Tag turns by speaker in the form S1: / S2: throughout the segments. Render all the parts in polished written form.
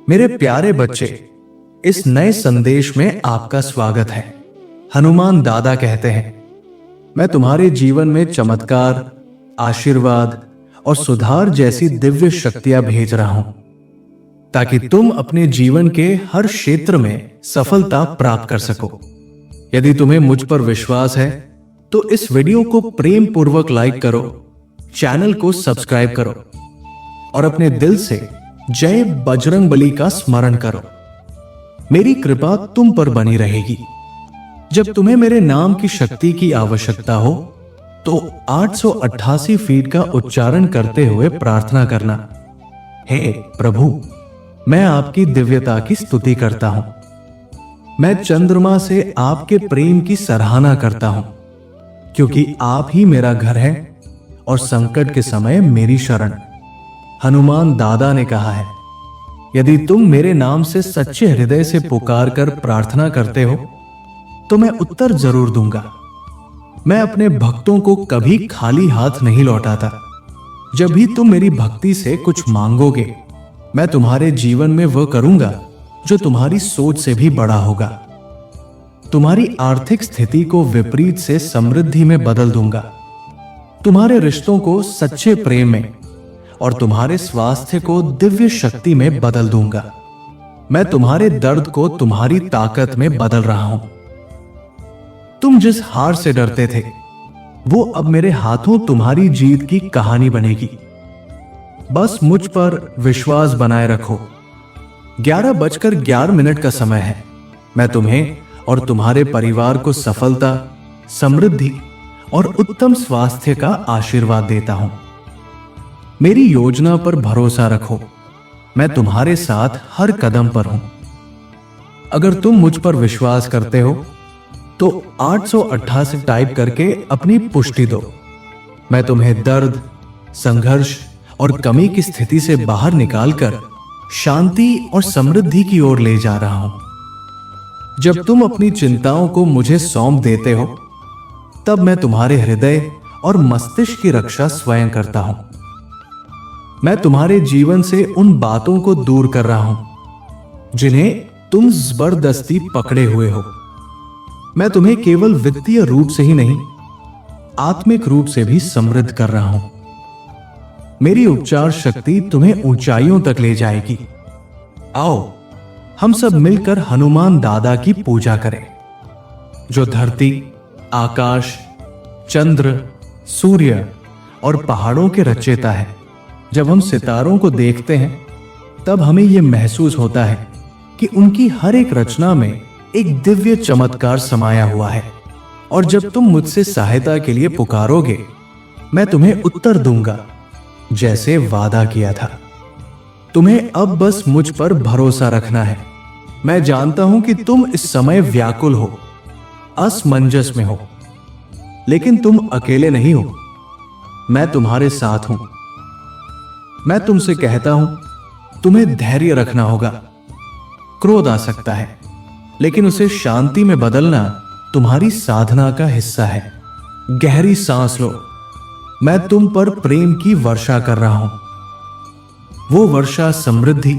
S1: मेरे प्यारे बच्चे, इस नए संदेश में आपका स्वागत है। हनुमान दादा कहते हैं, मैं तुम्हारे जीवन में चमत्कार, आशीर्वाद और सुधार जैसी दिव्य शक्तियां भेज रहा हूं, ताकि तुम अपने जीवन के हर क्षेत्र में सफलता प्राप्त कर सको। यदि तुम्हें मुझ पर विश्वास है तो इस वीडियो को प्रेम पूर्वक लाइक करो, चैनल को सब्सक्राइब करो और अपने दिल से जय बजरंगबली का स्मरण करो। मेरी कृपा तुम पर बनी रहेगी। जब तुम्हें मेरे नाम की शक्ति की आवश्यकता हो तो 888 फीट का उच्चारण करते हुए प्रार्थना करना, हे प्रभु, मैं आपकी दिव्यता की स्तुति करता हूं। मैं चंद्रमा से आपके प्रेम की सराहना करता हूं, क्योंकि आप ही मेरा घर है और संकट के समय मेरी शरण। हनुमान दादा ने कहा है, यदि तुम मेरे नाम से सच्चे हृदय से पुकार कर प्रार्थना करते हो तो मैं उत्तर जरूर दूंगा। मैं अपने भक्तों को कभी खाली हाथ नहीं लौटाता। जब भी तुम मेरी भक्ति से कुछ मांगोगे, मैं तुम्हारे जीवन में वह करूंगा जो तुम्हारी सोच से भी बड़ा होगा। तुम्हारी आर्थिक स्थिति को विपरीत से समृद्धि में बदल दूंगा। तुम्हारे रिश्तों को सच्चे प्रेम में और तुम्हारे स्वास्थ्य को दिव्य शक्ति में बदल दूंगा। मैं तुम्हारे दर्द को तुम्हारी ताकत में बदल रहा हूं। तुम जिस हार से डरते थे, वो अब मेरे हाथों तुम्हारी जीत की कहानी बनेगी। बस मुझ पर विश्वास बनाए रखो। 11:11 का समय है। मैं तुम्हें और तुम्हारे परिवार को सफलता, समृद्धि और उत्तम स्वास्थ्य का आशीर्वाद देता हूं। मेरी योजना पर भरोसा रखो। मैं तुम्हारे साथ हर कदम पर हूं। अगर तुम मुझ पर विश्वास करते हो तो 888 टाइप करके अपनी पुष्टि दो। मैं तुम्हें दर्द, संघर्ष और कमी की स्थिति से बाहर निकालकर शांति और समृद्धि की ओर ले जा रहा हूं। जब तुम अपनी चिंताओं को मुझे सौंप देते हो, तब मैं तुम्हारे हृदय और मस्तिष्क की रक्षा स्वयं करता हूं। मैं तुम्हारे जीवन से उन बातों को दूर कर रहा हूं जिन्हें तुम जबरदस्ती पकड़े हुए हो। मैं तुम्हें केवल वित्तीय रूप से ही नहीं, आत्मिक रूप से भी समृद्ध कर रहा हूं। मेरी उपचार शक्ति तुम्हें ऊंचाइयों तक ले जाएगी। आओ, हम सब मिलकर हनुमान दादा की पूजा करें, जो धरती, आकाश, चंद्र, सूर्य और पहाड़ों के रचयिता है। जब हम सितारों को देखते हैं, तब हमें यह महसूस होता है कि उनकी हर एक रचना में एक दिव्य चमत्कार समाया हुआ है। और जब तुम मुझसे सहायता के लिए पुकारोगे, मैं तुम्हें उत्तर दूंगा, जैसे वादा किया था। तुम्हें अब बस मुझ पर भरोसा रखना है। मैं जानता हूं कि तुम इस समय व्याकुल हो, असमंजस में हो, लेकिन तुम अकेले नहीं हो। मैं तुम्हारे साथ हूं। मैं तुमसे कहता हूं, तुम्हें धैर्य रखना होगा। क्रोध आ सकता है, लेकिन उसे शांति में बदलना तुम्हारी साधना का हिस्सा है। गहरी सांस लो। मैं तुम पर प्रेम की वर्षा कर रहा हूं। वो वर्षा समृद्धि,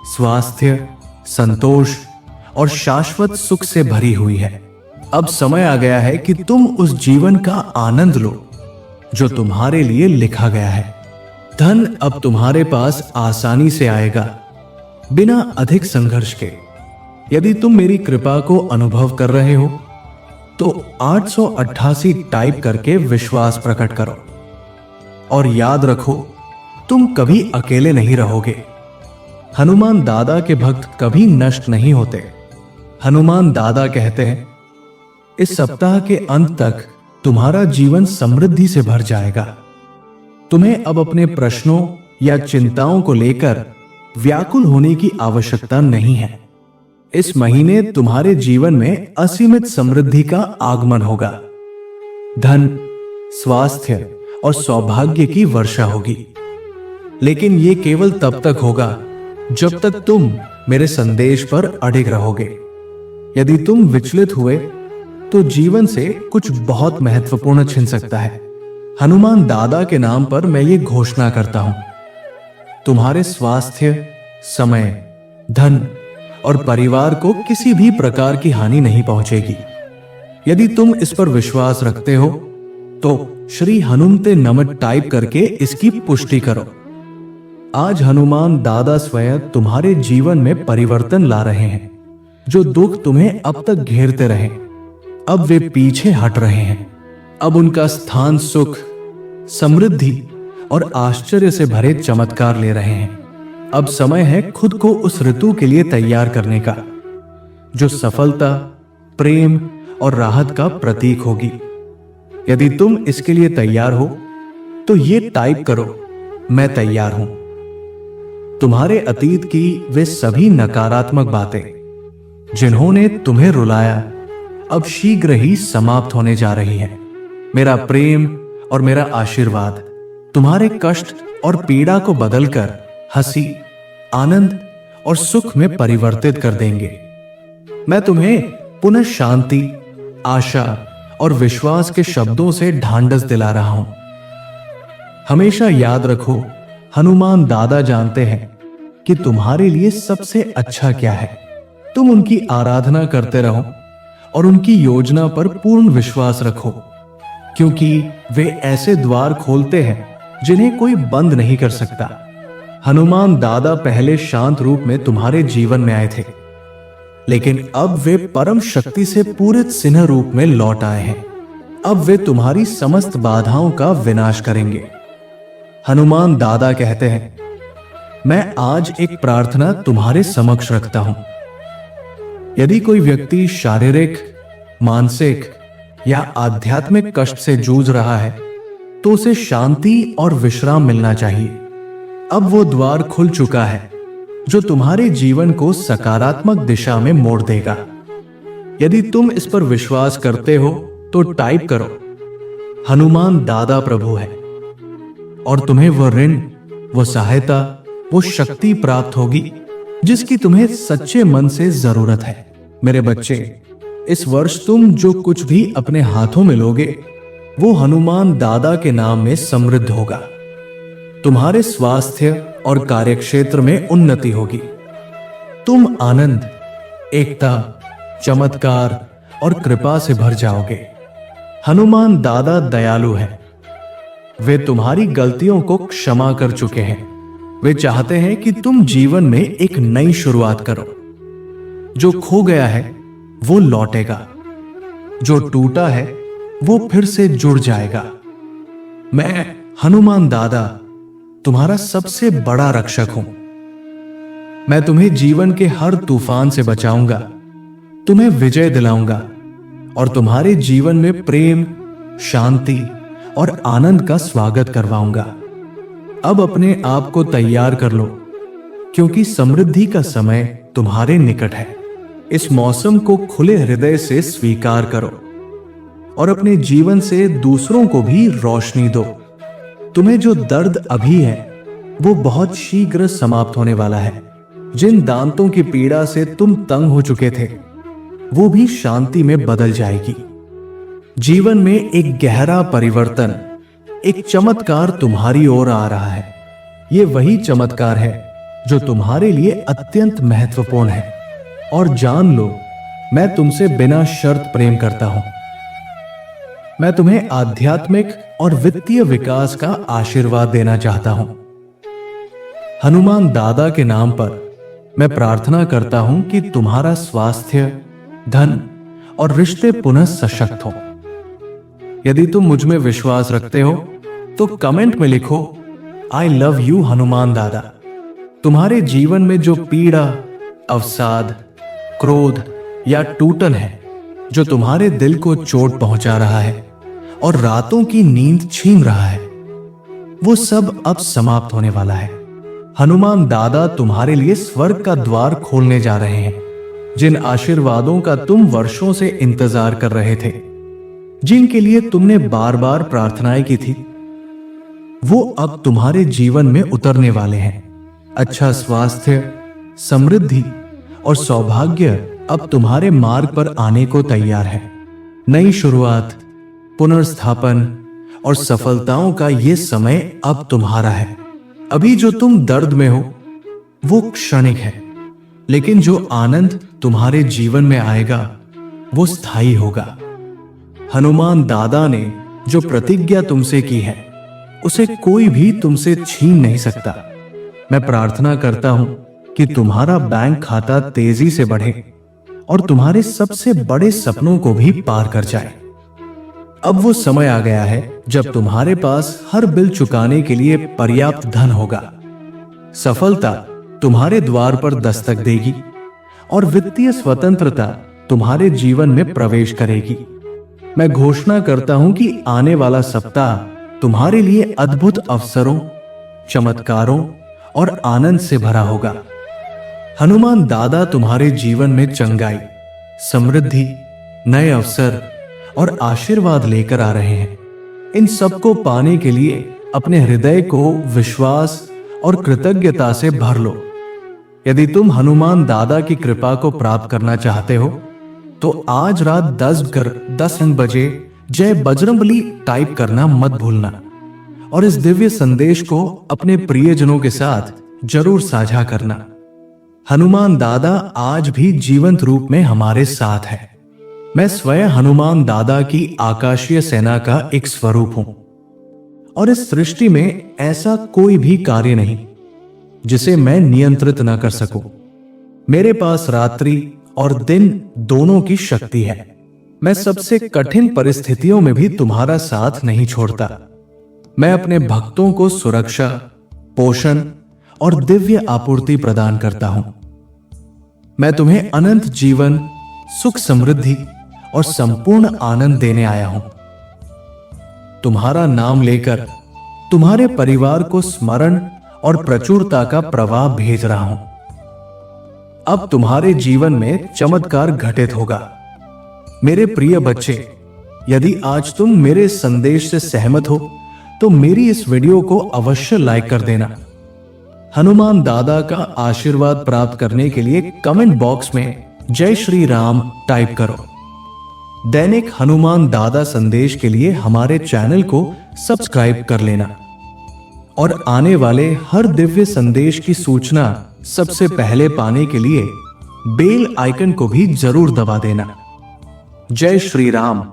S1: स्वास्थ्य, संतोष और शाश्वत सुख से भरी हुई है। अब समय आ गया है कि तुम उस जीवन का आनंद लो जो तुम्हारे लिए लिखा गया है। धन अब तुम्हारे पास आसानी से आएगा, बिना अधिक संघर्ष के। यदि तुम मेरी कृपा को अनुभव कर रहे हो तो 888 टाइप करके विश्वास प्रकट करो। और याद रखो, तुम कभी अकेले नहीं रहोगे। हनुमान दादा के भक्त कभी नष्ट नहीं होते। हनुमान दादा कहते हैं, इस सप्ताह के अंत तक तुम्हारा जीवन समृद्धि से भर जाएगा। तुम्हें अब अपने प्रश्नों या चिंताओं को लेकर व्याकुल होने की आवश्यकता नहीं है। इस महीने तुम्हारे जीवन में असीमित समृद्धि का आगमन होगा। धन, स्वास्थ्य और सौभाग्य की वर्षा होगी। लेकिन यह केवल तब तक होगा जब तक तुम मेरे संदेश पर अडिग रहोगे। यदि तुम विचलित हुए तो जीवन से कुछ बहुत महत्वपूर्ण छिन सकता है। हनुमान दादा के नाम पर मैं ये घोषणा करता हूं, तुम्हारे स्वास्थ्य, समय धन और परिवार को किसी भी प्रकार की हानि नहीं पहुंचेगी। यदि तुम इस पर विश्वास रखते हो तो श्री हनुमते नमः टाइप करके इसकी पुष्टि करो। आज हनुमान दादा स्वयं तुम्हारे जीवन में परिवर्तन ला रहे हैं। जो दुख तुम्हें अब तक घेरते रहे, अब वे पीछे हट रहे हैं। अब उनका स्थान सुख, समृद्धि और आश्चर्य से भरे चमत्कार ले रहे हैं। अब समय है खुद को उस ऋतु के लिए तैयार करने का, जो सफलता, प्रेम और राहत का प्रतीक होगी। यदि तुम इसके लिए तैयार हो तो ये टाइप करो, मैं तैयार हूं। तुम्हारे अतीत की वे सभी नकारात्मक बातें जिन्होंने तुम्हें रुलाया, अब शीघ्र ही समाप्त होने जा रही हैं। मेरा प्रेम और मेरा आशीर्वाद तुम्हारे कष्ट और पीड़ा को बदलकर हंसी, आनंद और सुख में परिवर्तित कर देंगे। मैं तुम्हें पुनः शांति, आशा और विश्वास के शब्दों से ढांढस दिला रहा हूं। हमेशा याद रखो, हनुमान दादा जानते हैं कि तुम्हारे लिए सबसे अच्छा क्या है। तुम उनकी आराधना करते रहो और उनकी योजना पर पूर्ण विश्वास रखो, क्योंकि वे ऐसे द्वार खोलते हैं जिन्हें कोई बंद नहीं कर सकता। हनुमान दादा पहले शांत रूप में तुम्हारे जीवन में आए थे, लेकिन अब वे परम शक्ति से पूरित सिंह रूप में लौट आए हैं। अब वे तुम्हारी समस्त बाधाओं का विनाश करेंगे। हनुमान दादा कहते हैं, मैं आज एक प्रार्थना तुम्हारे समक्ष रखता हूं। यदि कोई व्यक्ति शारीरिक, मानसिक या आध्यात्मिक कष्ट से जूझ रहा है तो उसे शांति और विश्राम मिलना चाहिए। अब वो द्वार खुल चुका है जो तुम्हारे जीवन को सकारात्मक दिशा में मोड़ देगा। यदि तुम इस पर विश्वास करते हो तो टाइप करो, हनुमान दादा प्रभु है, और तुम्हें वह ऋण, वह सहायता, वो शक्ति प्राप्त होगी जिसकी तुम्हें सच्चे मन से जरूरत है। मेरे बच्चे, इस वर्ष तुम जो कुछ भी अपने हाथों में लोगे वो हनुमान दादा के नाम में समृद्ध होगा। तुम्हारे स्वास्थ्य और कार्यक्षेत्र में उन्नति होगी। तुम आनंद, एकता, चमत्कार और कृपा से भर जाओगे। हनुमान दादा दयालु हैं। वे तुम्हारी गलतियों को क्षमा कर चुके हैं। वे चाहते हैं कि तुम जीवन में एक नई शुरुआत करो। जो खो गया है वो लौटेगा, जो टूटा है वो फिर से जुड़ जाएगा। मैं हनुमान दादा तुम्हारा सबसे बड़ा रक्षक हूं। मैं तुम्हें जीवन के हर तूफान से बचाऊंगा, तुम्हें विजय दिलाऊंगा और तुम्हारे जीवन में प्रेम, शांति और आनंद का स्वागत करवाऊंगा। अब अपने आप को तैयार कर लो, क्योंकि समृद्धि का समय तुम्हारे निकट है। इस मौसम को खुले हृदय से स्वीकार करो और अपने जीवन से दूसरों को भी रोशनी दो। तुम्हें जो दर्द अभी है वो बहुत शीघ्र समाप्त होने वाला है। जिन दांतों की पीड़ा से तुम तंग हो चुके थे वो भी शांति में बदल जाएगी। जीवन में एक गहरा परिवर्तन, एक चमत्कार तुम्हारी ओर आ रहा है। ये वही चमत्कार है जो तुम्हारे लिए अत्यंत महत्वपूर्ण है। और जान लो, मैं तुमसे बिना शर्त प्रेम करता हूं। मैं तुम्हें आध्यात्मिक और वित्तीय विकास का आशीर्वाद देना चाहता हूं। हनुमान दादा के नाम पर मैं प्रार्थना करता हूं कि तुम्हारा स्वास्थ्य, धन और रिश्ते पुनः सशक्त हो। यदि तुम मुझ में विश्वास रखते हो तो कमेंट में लिखो, आई लव यू हनुमान दादा। तुम्हारे जीवन में जो पीड़ा, अवसाद, क्रोध या टूटन है, जो तुम्हारे दिल को चोट पहुंचा रहा है और रातों की नींद छीन रहा है, वो सब अब समाप्त होने वाला है। हनुमान दादा तुम्हारे लिए स्वर्ग का द्वार खोलने जा रहे हैं। जिन आशीर्वादों का तुम वर्षों से इंतजार कर रहे थे, जिनके लिए तुमने बार बार प्रार्थनाएं की थी, वो अब तुम्हारे जीवन में उतरने वाले हैं। अच्छा स्वास्थ्य, समृद्धि और सौभाग्य अब तुम्हारे मार्ग पर आने को तैयार है। नई शुरुआत, पुनर्स्थापन और सफलताओं का ये समय अब तुम्हारा है। अभी जो तुम दर्द में हो वो क्षणिक है, लेकिन जो आनंद तुम्हारे जीवन में आएगा वो स्थायी होगा। हनुमान दादा ने जो प्रतिज्ञा तुमसे की है उसे कोई भी तुमसे छीन नहीं सकता। मैं प्रार्थना करता हूं कि तुम्हारा बैंक खाता तेजी से बढ़े और तुम्हारे सबसे बड़े सपनों को भी पार कर जाए। अब वो समय आ गया है जब तुम्हारे पास हर बिल चुकाने के लिए पर्याप्त धन होगा। सफलता तुम्हारे द्वार पर दस्तक देगी और वित्तीय स्वतंत्रता तुम्हारे जीवन में प्रवेश करेगी। मैं घोषणा करता हूं कि आने वाला सप्ताह तुम्हारे लिए अद्भुत अवसरों, चमत्कारों और आनंद से भरा होगा। हनुमान दादा तुम्हारे जीवन में चंगाई, समृद्धि, नए अवसर और आशीर्वाद लेकर आ रहे हैं। इन सबको पाने के लिए अपने हृदय को विश्वास और कृतज्ञता से भर लो। यदि तुम हनुमान दादा की कृपा को प्राप्त करना चाहते हो तो आज रात 10 बजे जय बजरंगबली टाइप करना मत भूलना और इस दिव्य संदेश को अपने प्रियजनों के साथ जरूर साझा करना। हनुमान दादा आज भी जीवंत रूप में हमारे साथ है। मैं स्वयं हनुमान दादा की आकाशीय सेना का एक स्वरूप हूं और इस सृष्टि में ऐसा कोई भी कार्य नहीं जिसे मैं नियंत्रित न कर सकूं। मेरे पास रात्रि और दिन दोनों की शक्ति है। मैं सबसे कठिन परिस्थितियों में भी तुम्हारा साथ नहीं छोड़ता। मैं अपने भक्तों को सुरक्षा, पोषण और दिव्य आपूर्ति प्रदान करता हूं। मैं तुम्हें अनंत जीवन, सुख, समृद्धि और संपूर्ण आनंद देने आया हूं। तुम्हारा नाम लेकर तुम्हारे परिवार को स्मरण और प्रचुरता का प्रवाह भेज रहा हूं। अब तुम्हारे जीवन में चमत्कार घटित होगा। मेरे प्रिय बच्चे, यदि आज तुम मेरे संदेश से सहमत हो तो मेरी इस वीडियो को अवश्य लाइक कर देना। हनुमान दादा का आशीर्वाद प्राप्त करने के लिए कमेंट बॉक्स में जय श्री राम टाइप करो। दैनिक हनुमान दादा संदेश के लिए हमारे चैनल को सब्सक्राइब कर लेना और आने वाले हर दिव्य संदेश की सूचना सबसे पहले पाने के लिए बेल आइकन को भी जरूर दबा देना। जय श्री राम।